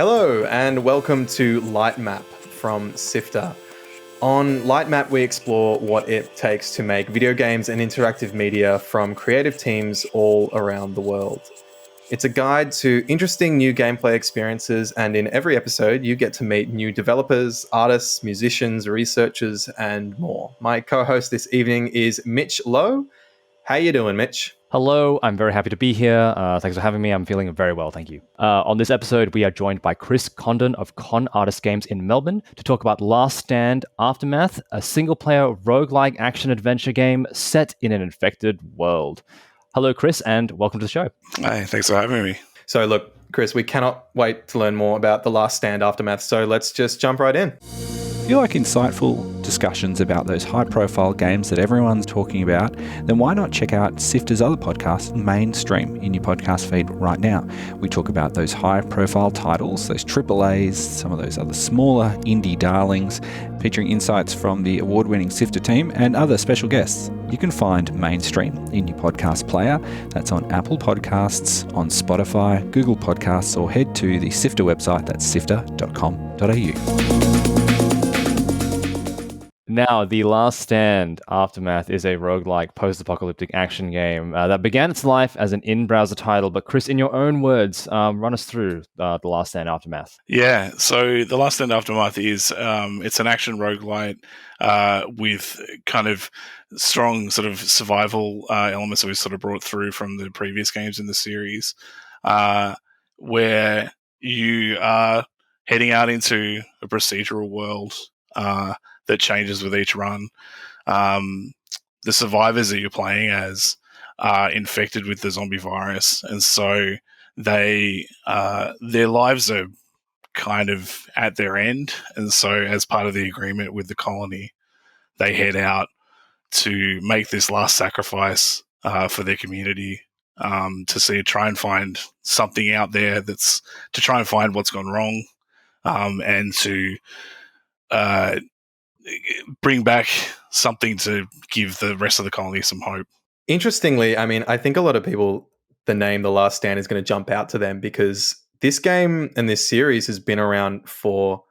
Hello and welcome to Lightmap from SIFTER. On Lightmap, we explore what it takes to make video games and interactive media from creative teams all around the world. It's a guide to interesting new gameplay experiences, and in every episode, you get to meet new developers, artists, musicians, researchers, and more. My co-host this evening is Mitch Lowe. How you doing, Mitch? Hello, I'm very happy to be here. Thanks for having me. I'm feeling very well, thank you. On this episode, we are joined by Chris Condon of Con Artist Games in Melbourne to talk about Last Stand Aftermath, a single-player roguelike action-adventure game set in an infected world. Hello, Chris, and welcome to the show. Hi, thanks for having me. So look, Chris, we cannot wait to learn more about The Last Stand Aftermath, so let's just jump right in. If you like insightful discussions about those high-profile games that everyone's talking about, then why not check out SIFTER's other podcast, Mainstream, in your podcast feed right now. We talk about those high-profile titles, those AAAs, some of those other smaller indie darlings, featuring insights from the award-winning SIFTER team and other special guests. You can find Mainstream in your podcast player. That's on Apple Podcasts, on Spotify, Google Podcasts, or head to the SIFTER website, that's sifter.com.au. Now, The Last Stand Aftermath is a roguelike post-apocalyptic action game that began its life as an in-browser title. But Chris, in your own words, run us through The Last Stand Aftermath. Yeah, so The Last Stand Aftermath is it's an action roguelite with kind of strong sort of survival elements that we sort of brought through from the previous games in the series, where you are heading out into a procedural world that changes with each run. The survivors that you're playing as are infected with the zombie virus, and so they their lives are kind of at their end. And so, as part of the agreement with the colony, they head out to make this last sacrifice for their community, to try and find something out there to try and find what's gone wrong, and to bring back something to give the rest of the colony some hope. Interestingly, I mean, I think a lot of people, the name The Last Stand is going to jump out to them because this game and this series has been around for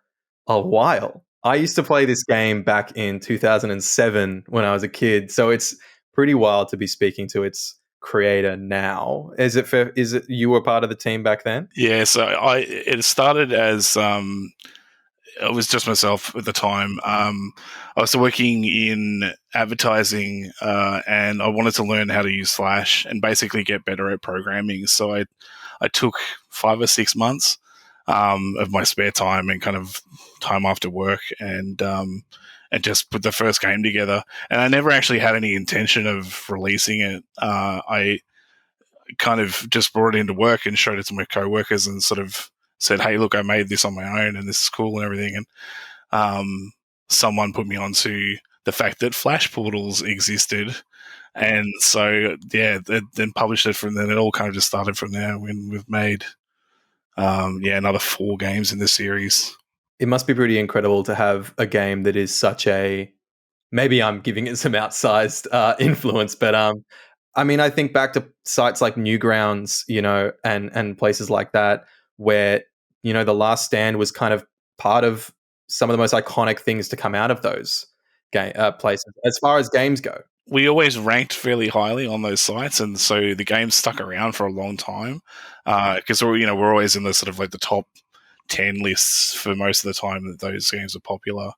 a while. I used to play this game back in 2007 when I was a kid, so it's pretty wild to be speaking to its creator now. Is it fair? Is it you were part of the team back then? Yeah, so it started as it was just myself at the time. I was working in advertising, and I wanted to learn how to use Flash and basically get better at programming. So I took 5 or 6 months of my spare time and kind of time after work, and just put the first game together. And I never actually had any intention of releasing it. I kind of just brought it into work and showed it to my coworkers and sort of said, hey, look, I made this on my own and this is cool and everything. And someone put me onto the fact that Flash portals existed. And so, yeah, then published it from then. It all kind of just started from there when we've made, another 4 games in the series. It must be pretty incredible to have a game that is such a, maybe I'm giving it some outsized influence, but I mean, I think back to sites like Newgrounds, and places like that where, The Last Stand was kind of part of some of the most iconic things to come out of those places as far as games go. We always ranked fairly highly on those sites, and so the game stuck around for a long time because we're always in the sort of like the top 10 lists for most of the time that those games are popular.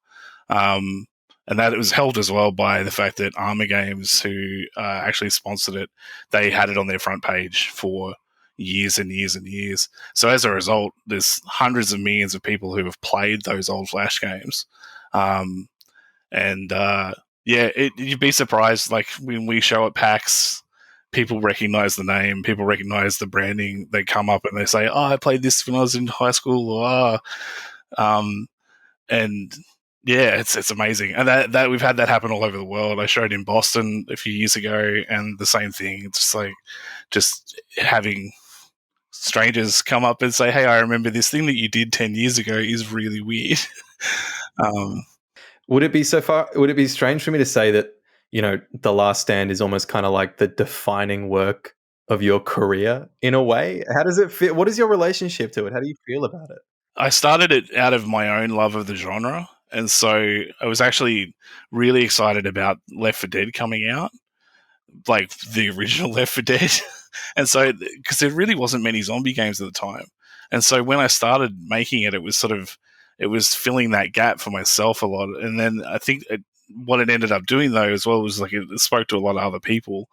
And that it was helped as well by the fact that Armour Games, who actually sponsored it, they had it on their front page for years and years and years. So as a result, there's hundreds of millions of people who have played those old Flash games. You'd be surprised, like when we show at PAX, people recognize the name, people recognize the branding. They come up and they say, oh, I played this when I was in high school. It's amazing. And that we've had that happen all over the world. I showed in Boston a few years ago and the same thing. It's just having strangers come up and say, hey, I remember this thing that you did 10 years ago is really weird. Would it be strange for me to say that, The Last Stand is almost kind of like the defining work of your career in a way? How does it fit? What is your relationship to it? How do you feel about it? I started it out of my own love of the genre, and so I was actually really excited about Left 4 Dead coming out, like the original Left 4 Dead. And so, because there really wasn't many zombie games at the time, and so when I started making it, it was filling that gap for myself a lot. And then I think what it ended up doing though as well was like it spoke to a lot of other people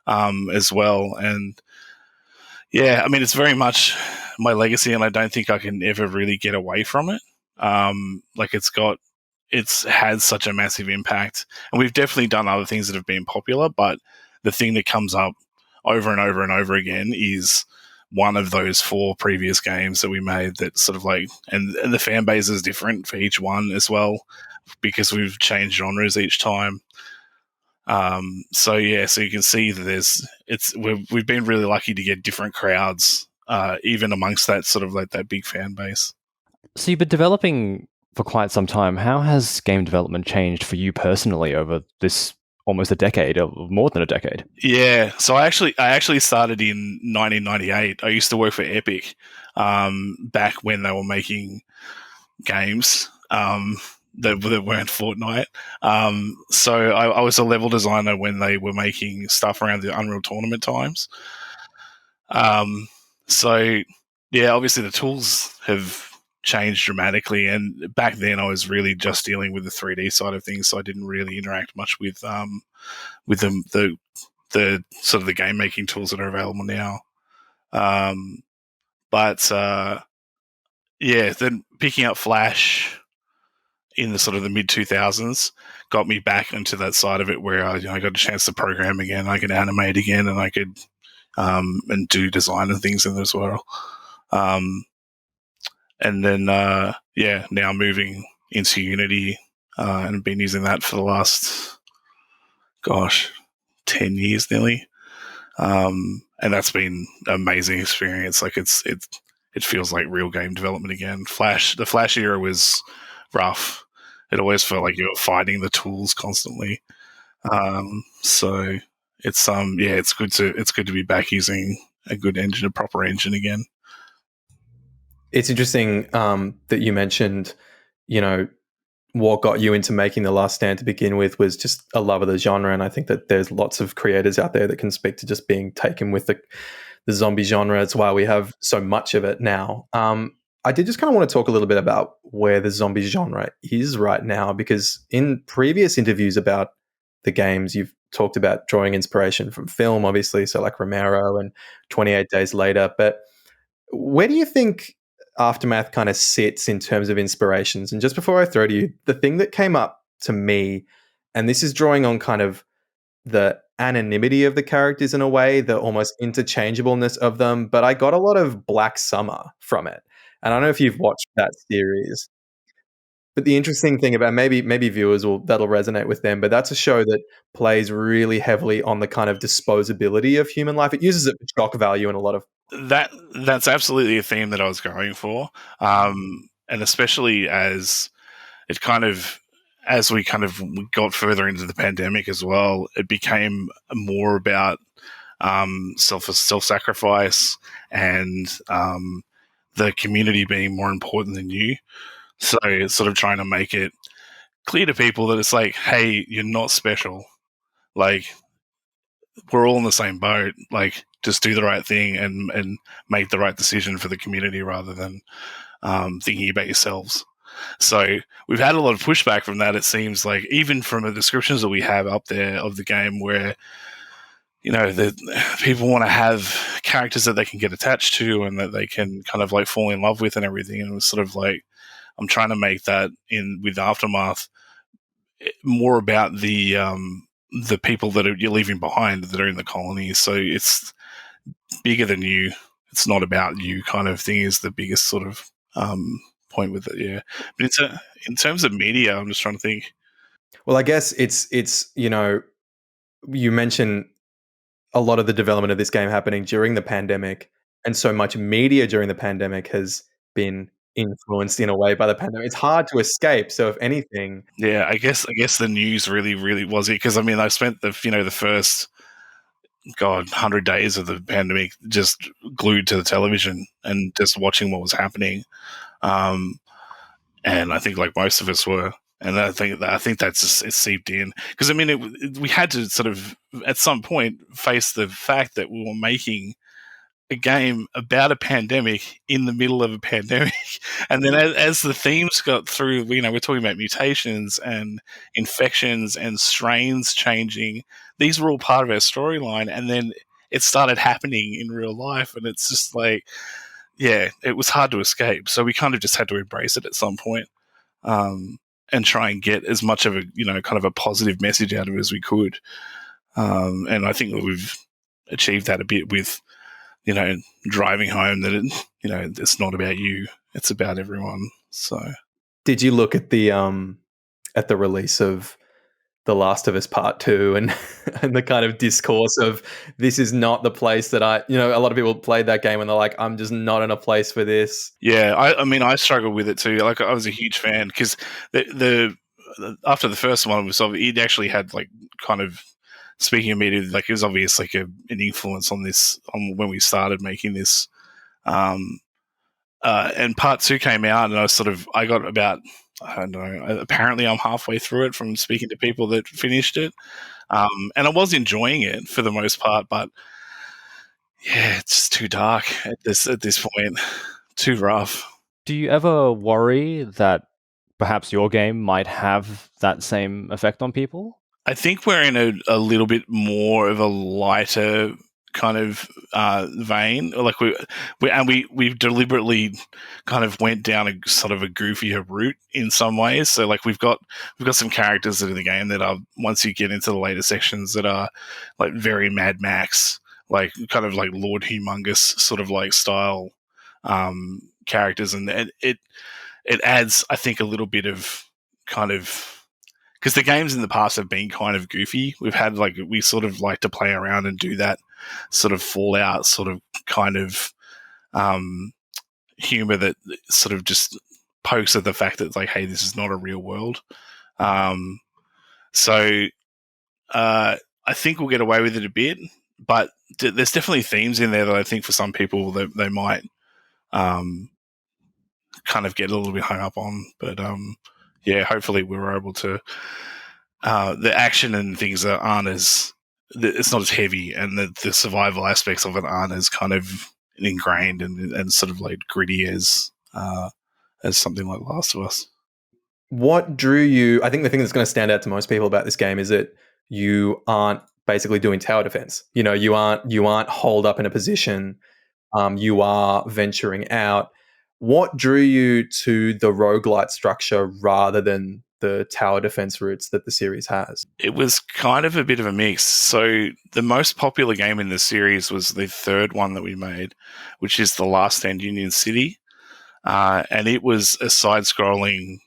as well. And yeah, I mean, it's very much my legacy, and I don't think I can ever really get away from it. Like it's had such a massive impact, and we've definitely done other things that have been popular, but the thing that comes up over and over and over again is one of those 4 previous games that we made that sort of like, and the fan base is different for each one as well, because we've changed genres each time. So yeah, so you can see that we've been really lucky to get different crowds, even amongst that sort of like that big fan base. So you've been developing for quite some time. How has game development changed for you personally over this almost a decade, or more than a decade? Yeah, so I actually started in 1998. I used to work for Epic back when they were making games that weren't Fortnite. So I was a level designer when they were making stuff around the Unreal Tournament times. So yeah, obviously the tools have changed dramatically, and back then I was really just dealing with the 3D side of things, so I didn't really interact much with the sort of the game making tools that are available now. But yeah, then picking up Flash in the sort of the mid 2000s got me back into that side of it where I got a chance to program again, I could animate again, and I could and do design and things in there as well. And then yeah, now moving into Unity and been using that for the last 10 years nearly. And that's been an amazing experience. Like it feels like real game development again. The Flash era was rough. It always felt like you were fighting the tools constantly. So it's yeah, it's good to be back using a good engine, a proper engine again. It's interesting that you mentioned, what got you into making The Last Stand to begin with was just a love of the genre. And I think that there's lots of creators out there that can speak to just being taken with the zombie genre. It's why we have so much of it now. I did just kind of want to talk a little bit about where the zombie genre is right now, because in previous interviews about the games, you've talked about drawing inspiration from film, obviously, so like Romero and 28 Days Later. But where do you think Aftermath kind of sits in terms of inspirations? And just before I throw to you, the thing that came up to me, and this is drawing on kind of the anonymity of the characters in a way, the almost interchangeableness of them, but I got a lot of Black Summer from it. And I don't know if you've watched that series, but the interesting thing about maybe viewers that'll resonate with them, but that's a show that plays really heavily on the kind of disposability of human life. It uses it for shock value in a lot of That's absolutely a theme that I was going for, and especially as we kind of got further into the pandemic as well, it became more about self-sacrifice and the community being more important than you. So it's sort of trying to make it clear to people that it's like, hey, you're not special. Like, we're all in the same boat. Like, just do the right thing and make the right decision for the community rather than thinking about yourselves. So we've had a lot of pushback from that. It seems like, even from the descriptions that we have up there of the game, where the people want to have characters that they can get attached to and that they can kind of like fall in love with and everything. And it was sort of like, I'm trying to make that with Aftermath more about the people that you're leaving behind that are in the colonies. So it's bigger than you. It's not about you, kind of thing, is the biggest sort of point with it. Yeah, but in terms of media, I'm just trying to think. Well, I guess it's you mentioned a lot of the development of this game happening during the pandemic, and so much media during the pandemic has been influenced in a way by the pandemic. It's hard to escape. So if anything, yeah, I guess the news really was it, because I mean I spent the first 100 days of the pandemic just glued to the television and just watching what was happening. And I think like most of us were. And I think that's it seeped in because I mean we had to sort of at some point face the fact that we were making a game about a pandemic in the middle of a pandemic, and then as the themes got through, we're talking about mutations and infections and strains changing. These were all part of our storyline, and then it started happening in real life, and it's just like, yeah, it was hard to escape. So we kind of just had to embrace it at some point. And try and get as much of a kind of a positive message out of it as we could. And I think that we've achieved that a bit with driving home that it's not about you, it's about everyone. So did you look at the release of The Last of Us Part 2 and and the kind of discourse of this is not the place that a lot of people played that game and they're like, I'm just not in a place for this. Yeah, I mean, I struggled with it too. Like, I was a huge fan because the after the first one was it actually had like kind of speaking of me, like it was obvious like an influence on this on when we started making this. And part 2 came out, and I got about, I don't know, apparently I'm halfway through it from speaking to people that finished it. And I was enjoying it for the most part, but yeah, it's just too dark at this point. Too rough. Do you ever worry that perhaps your game might have that same effect on people? I think we're in a little bit more of a lighter kind of vein. Like we deliberately kind of went down a sort of a goofier route in some ways. So like we've got some characters that are in the game that are, once you get into the later sections, that are like very Mad Max, like kind of like Lord Humongous sort of like style characters, and it adds, I think, a little bit of kind of, because the games in the past have been kind of goofy. We sort of like to play around and do that sort of Fallout sort of kind of humor that sort of just pokes at the fact that like, hey, this is not a real world. So I think we'll get away with it a bit, but there's definitely themes in there that I think for some people that they might kind of get a little bit hung up on. But yeah, hopefully we were able to. The action and things aren't as, it's not as heavy, and the survival aspects of it aren't as kind of ingrained and sort of like gritty as something like Last of Us. What drew you? I think the thing that's going to stand out to most people about this game is that you aren't basically doing tower defense. You aren't holed up in a position. You are venturing out. What drew you to the roguelite structure rather than the tower defense routes that the series has? It was kind of a bit of a mix. So the most popular game in the series was the third one that we made, which is The Last Stand Union City. And it was a side-scrolling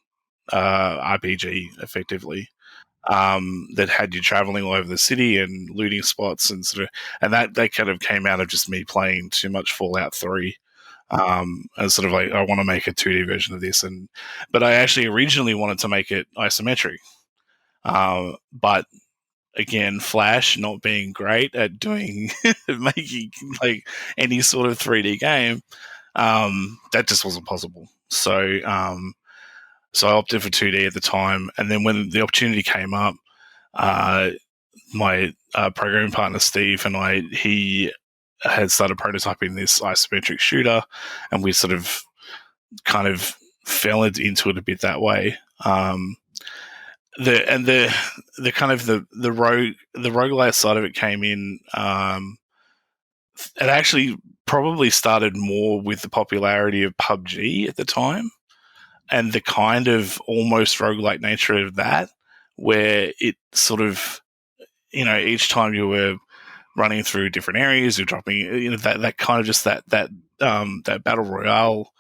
RPG, effectively, that had you traveling all over the city and looting spots and that kind of came out of just me playing too much Fallout 3. And sort of like, I want to make a 2D version of this, but I actually originally wanted to make it isometric, but again, Flash not being great at doing making like any sort of 3D game, that just wasn't possible. So I opted for 2D at the time, and then when the opportunity came up, my programming partner Steve and he had started prototyping this isometric shooter, and we sort of kind of fell into it a bit that way. The kind of the roguelite side of it came in. It actually probably started more with the popularity of PUBG at the time, and the kind of almost roguelite nature of that, where it sort of, each time you were running through different areas, you're dropping, that kind of just that battle royale,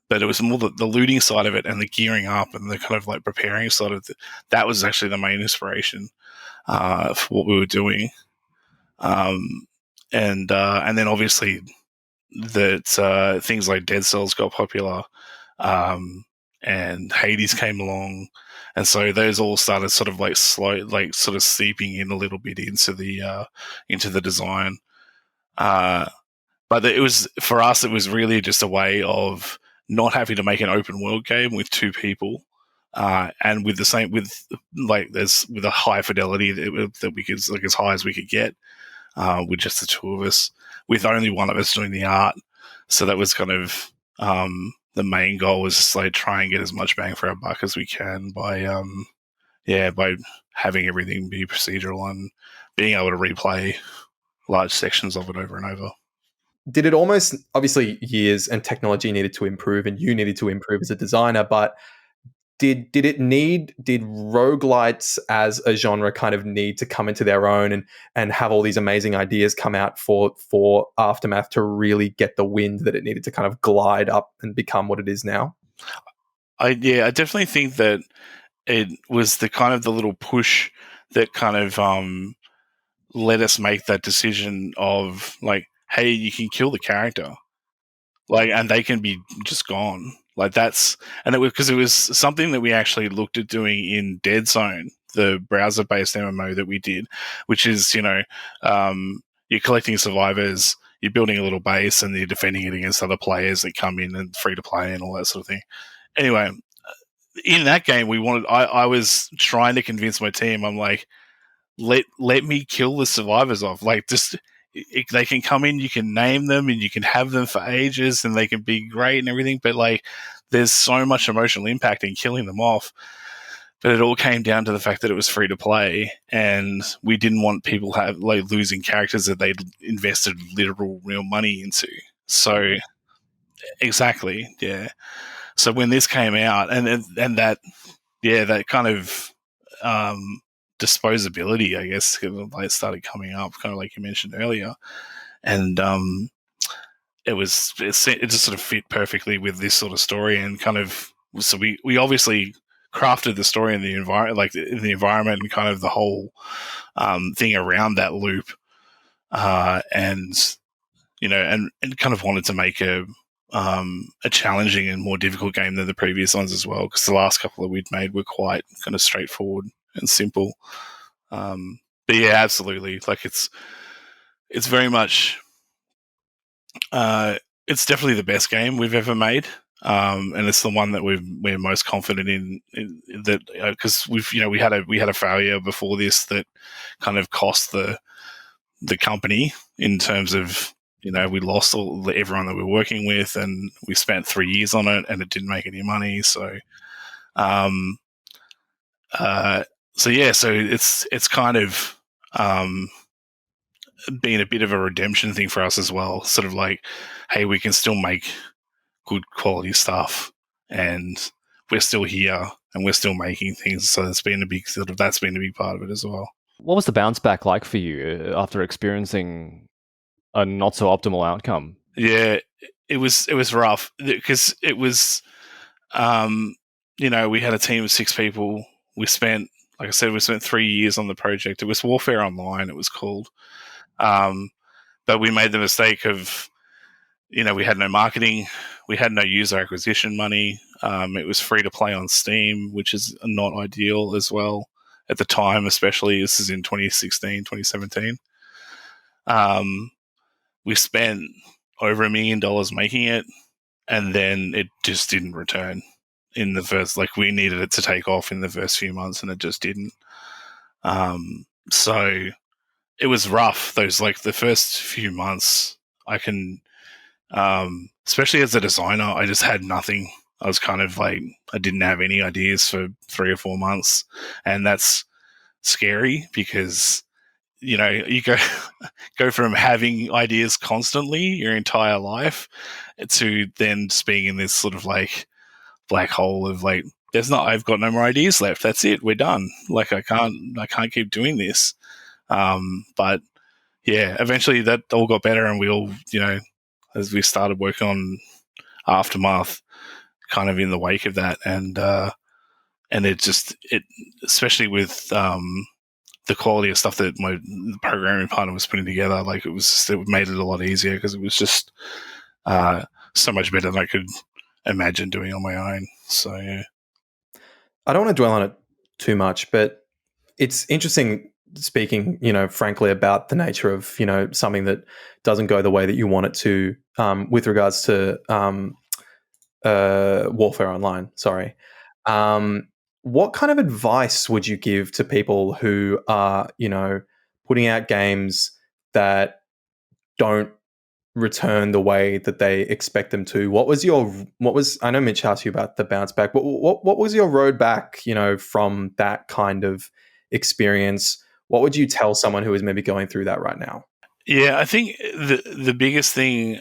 but it was more the looting side of it and the gearing up and the kind of like preparing side of it. That was actually the main inspiration for what we were doing. And then obviously that things like Dead Cells got popular, and Hades came along. And so those all started sort of like slow, like sort of seeping in a little bit into the design. But it was, for us, it was really just a way of not having to make an open world game with 2 people, and with a high fidelity that we could, like, as high as we could get, with just the 2 of us, with only one of us doing the art. So that was kind of the main goal, was just like try and get as much bang for our buck as we can by having everything be procedural and being able to replay large sections of it over and over. Did it almost, obviously years and technology needed to improve and you needed to improve as a designer, but did roguelites as a genre kind of need to come into their own and have all these amazing ideas come out for Aftermath to really get the wind that it needed to kind of glide up and become what it is now? I definitely think that it was the kind of the little push that kind of let us make that decision of, like, hey, you can kill the character, like, and they can be just gone. Like, that's, and it was because it was something that we actually looked at doing in Dead Zone, the browser-based MMO that we did, which is, you're collecting survivors, you're building a little base, and you're defending it against other players that come in and free to play and all that sort of thing. Anyway, in that game, I was trying to convince my team. I'm like, let me kill the survivors off. Like, just they can come in, you can name them, and you can have them for ages, and they can be great and everything. But, like, there's so much emotional impact in killing them off. But it all came down to the fact that it was free to play, and we didn't want people losing characters that they'd invested literal real money into. So, exactly, yeah. So when this came out, and that kind of disposability, I guess, like, started coming up, kind of like you mentioned earlier, and it just sort of fit perfectly with this sort of story, and kind of, so we obviously crafted the story in the environment, like in the environment, and kind of the whole thing around that loop, and kind of wanted to make a challenging and more difficult game than the previous ones as well, because the last couple that we'd made were quite kind of straightforward and simple. But yeah, absolutely. Like, it's very much, it's definitely the best game we've ever made. And it's the one that we're most confident in that, because we had a failure before this that kind of cost the company, in terms of, we lost everyone that we were working with, and we spent 3 years on it, and it didn't make any money. So, so it's kind of been a bit of a redemption thing for us as well. Sort of like, hey, we can still make good quality stuff, and we're still here, and we're still making things. So that's been a big part of it as well. What was the bounce back like for you after experiencing a not so optimal outcome? Yeah, it was rough, because it was, we had a team of 6 people. We spent 3 years on the project. It was Warfare Online, it was called. But we made the mistake of, we had no marketing, we had no user acquisition money. It was free to play on Steam, which is not ideal as well at the time, especially. This is in 2016, 2017. We spent over $1 million making it, and then it just didn't return in the first, we needed it to take off in the first few months, and it just didn't. So it was rough. Those, the first few months, I can, especially as a designer, I just had nothing. I was kind of I didn't have any ideas for 3 or 4 months, and that's scary, because you go from having ideas constantly your entire life to then just being in this sort of black hole of I've got no more ideas left. That's it. We're done. I can't keep doing this. But yeah, eventually that all got better, and we all, as we started working on Aftermath, kind of in the wake of that, and it especially with the quality of stuff that my programming partner was putting together, it made it a lot easier, because it was just so much better than I could imagine doing on my own. So yeah. I don't want to dwell on it too much, but it's interesting speaking, frankly, about the nature of, something that doesn't go the way that you want it to, with regards to Warfare Online. Sorry. What kind of advice would you give to people who are, putting out games that don't return the way that they expect them to? I know Mitch asked you about the bounce back, but what was your road back, from that kind of experience? What would you tell someone who is maybe going through that right now? Yeah, I think the biggest thing,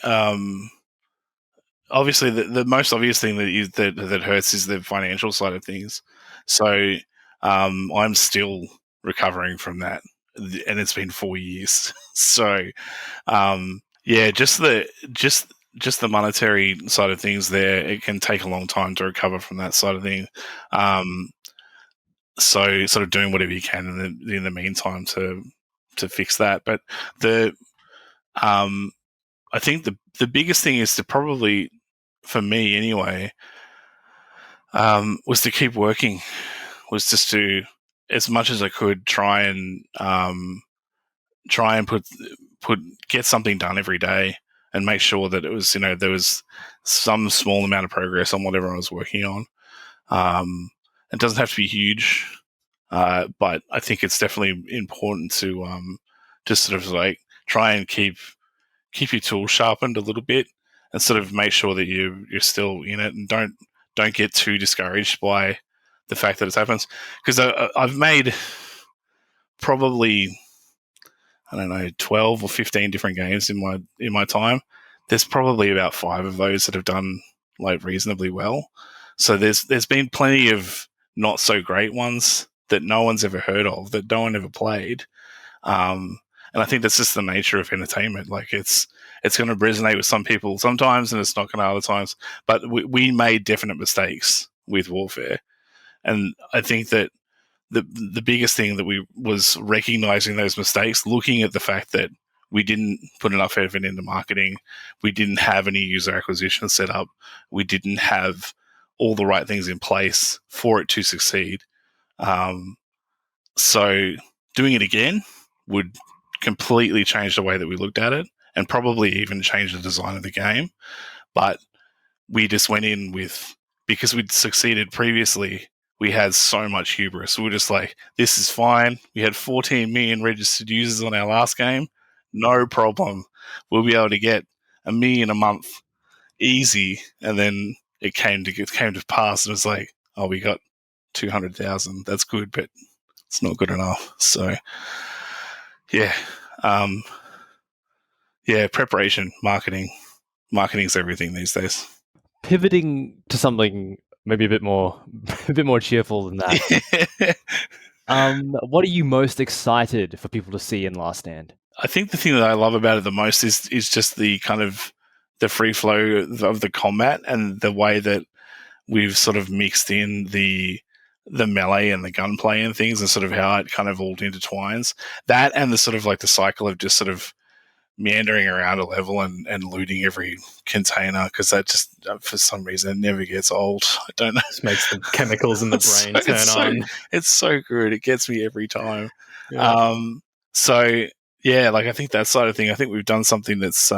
obviously, the most obvious thing that hurts is the financial side of things. So I'm still recovering from that, and it's been 4 years. So yeah, just the monetary side of things. There, it can take a long time to recover from that side of thing. So sort of doing whatever you can in the meantime to fix that. But I think the biggest thing is to probably, for me anyway, was to keep working, was just to, as much as I could, try and get something done every day and make sure that it was, there was some small amount of progress on whatever I was working on. It doesn't have to be huge, but I think it's definitely important to just sort of like try and keep your tools sharpened a little bit and sort of make sure that you're still in it, and don't get too discouraged by the fact that it happens. Because I've made probably, I don't know, 12 or 15 different games in my time. There's probably about 5 of those that have done like reasonably well. So there's been plenty of not so great ones that no one's ever heard of, that no one ever played. And I think that's just the nature of entertainment. Like it's going to resonate with some people sometimes, and it's not going to other times. But we made definite mistakes with Warfare, and I think that the biggest thing that we was recognizing those mistakes, looking at the fact that we didn't put enough effort into marketing, we didn't have any user acquisition set up, we didn't have all the right things in place for it to succeed. So doing it again would completely change the way that we looked at it, and probably even change the design of the game. But we just went in with, because we'd succeeded previously, we had so much hubris. We were just like, this is fine. We had 14 million registered users on our last game. No problem. We'll be able to get 1 million a month easy. And then it came to pass, and it was like, oh, we got 200,000. That's good, but it's not good enough. So yeah. Preparation, marketing's everything these days. Pivoting to something maybe a bit more cheerful than that. What are you most excited for people to see in Last Stand? I think the thing that I love about it the most is just the kind of the free flow of the combat, and the way that we've sort of mixed in the melee and the gunplay and things, and sort of how it kind of all intertwines. That, and the sort of like the cycle of just sort of meandering around a level and looting every container, because that just, for some reason, it never gets old. I don't know. It makes the chemicals in the brain turn on. It's so good. It gets me every time. Yeah. So yeah, like I think that side of thing, I think we've done something that's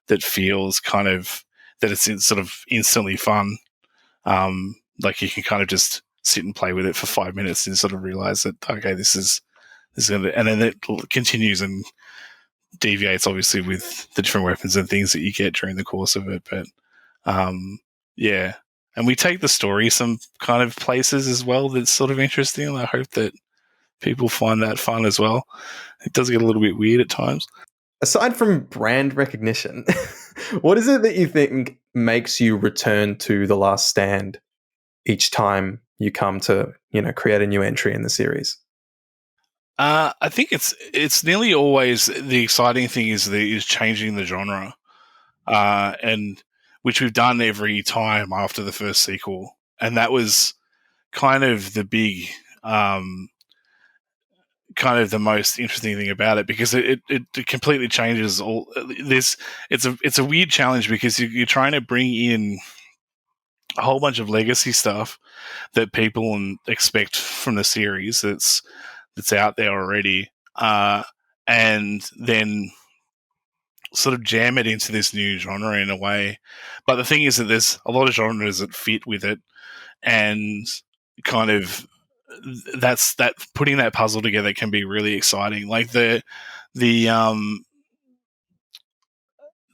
that feels kind of that it's sort of instantly fun. Like you can kind of just sit and play with it for 5 minutes and sort of realize that, okay, this is gonna, and then it continues and deviates obviously with the different weapons and things that you get during the course of it. But yeah, and we take the story some kind of places as well that's sort of interesting. I hope that people find that fun as well. It does get a little bit weird at times. Aside from brand recognition, what is it that you think makes you return to The Last Stand each time you come to, create a new entry in the series? I think it's nearly always the exciting thing is changing the genre, and which we've done every time after the first sequel, and that was kind of the big, kind of the most interesting thing about it, because it completely changes all this. It's a weird challenge, because you're trying to bring in a whole bunch of legacy stuff that people expect from the series that's out there already, and then sort of jam it into this new genre in a way. But the thing is that there's a lot of genres that fit with it, and kind of that's that putting that puzzle together can be really exciting. Like the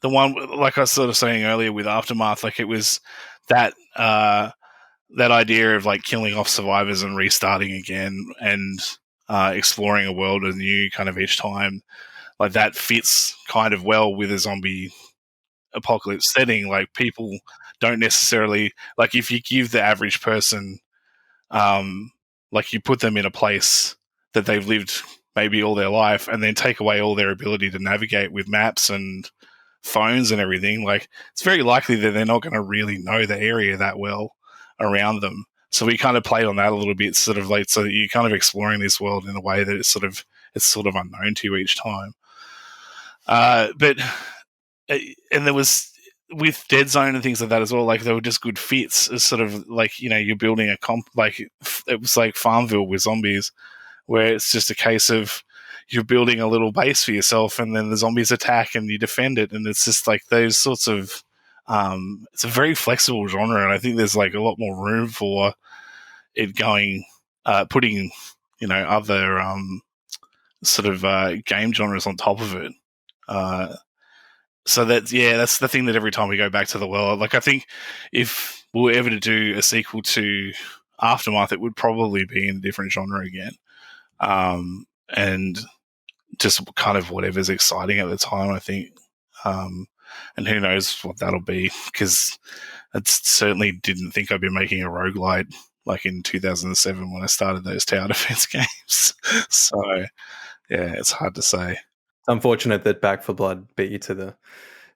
one, like I was sort of saying earlier with Aftermath, like it was that that idea of like killing off survivors and restarting again, and exploring a world anew kind of each time. Like that fits kind of well with a zombie apocalypse setting. Like people don't necessarily, like if you give the average person, like you put them in a place that they've lived maybe all their life, and then take away all their ability to navigate with maps and phones and everything, like it's very likely that they're not going to really know the area that well around them. So we kind of played on that a little bit, sort of like, so that you're kind of exploring this world in a way that it's sort of unknown to you each time. But and there was, with Dead Zone and things like that as well, like they were just good fits. It's sort of like, you know, you're building a like it was like Farmville with zombies, where it's just a case of you're building a little base for yourself, and then the zombies attack and you defend it, and it's just like those sorts of it's a very flexible genre, and I think there's like a lot more room for it going, putting, you know, other sort of game genres on top of it. So that's the thing, that every time we go back to the world, like I think if we were ever to do a sequel to Aftermath, it would probably be in a different genre again, and just kind of whatever's exciting at the time, I think. And who knows what that'll be, because I certainly didn't think I'd be making a roguelite like in 2007 when I started those tower defense games. So yeah, it's hard to say. It's unfortunate that Back 4 Blood beat you to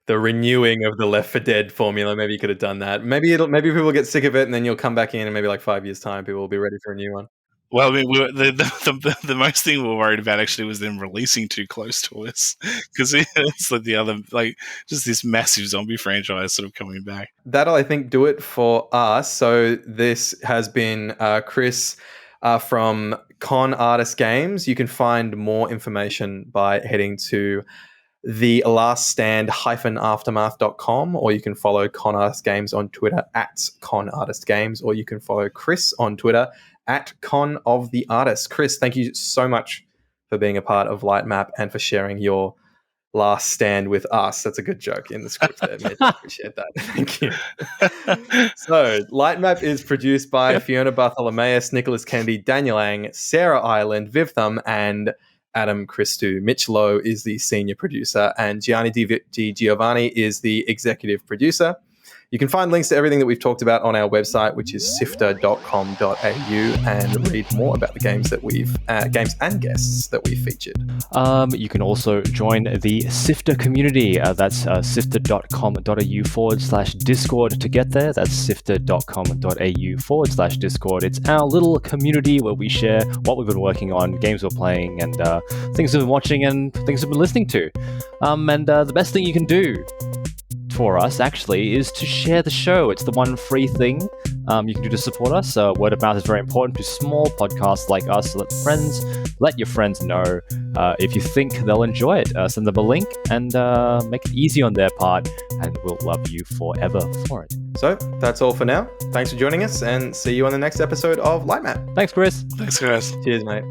the renewing of the Left 4 Dead formula. Maybe you could have done that. Maybe people get sick of it, and then you'll come back in, and maybe like 5 years' time, people will be ready for a new one. Well, I mean, the most thing we were worried about actually was them releasing too close to us, because it's like the other, like just this massive zombie franchise sort of coming back. That'll, I think, do it for us. So this has been Chris from Con Artist Games. You can find more information by heading to the laststand-aftermath.com, or you can follow Con Artist Games on Twitter at Con Artist Games, or you can follow Chris on Twitter at Con of the Artist. Chris, thank you so much for being a part of Lightmap and for sharing your last stand with us. That's a good joke in the script there, Mitch. I appreciate that. Thank you. So, Lightmap is produced by Fiona Bartholomaeus, Nicholas Kennedy, Daniel Ang, Sarah Ireland, Viv Thum, and Adam Christou. Mitch Lowe is the senior producer, and Gianni Di Giovanni is the executive producer. You can find links to everything that we've talked about on our website, which is sifter.com.au, and read more about the games that games and guests that we've featured. You can also join the SIFTER community. That's sifter.com.au/Discord to get there. That's sifter.com.au/Discord. It's our little community where we share what we've been working on, games we're playing, and things we've been watching and things we've been listening to. And the best thing you can do for us actually is to share the show. It's the one free thing you can do to support us. Word of mouth is very important to small podcasts like us. Let your friends know if you think they'll enjoy it. Send them a link and make it easy on their part, and we'll love you forever for it. So that's all for now. Thanks for joining us, and see you on the next episode of Lightmap. Thanks, Chris. Thanks, guys. Cheers, mate.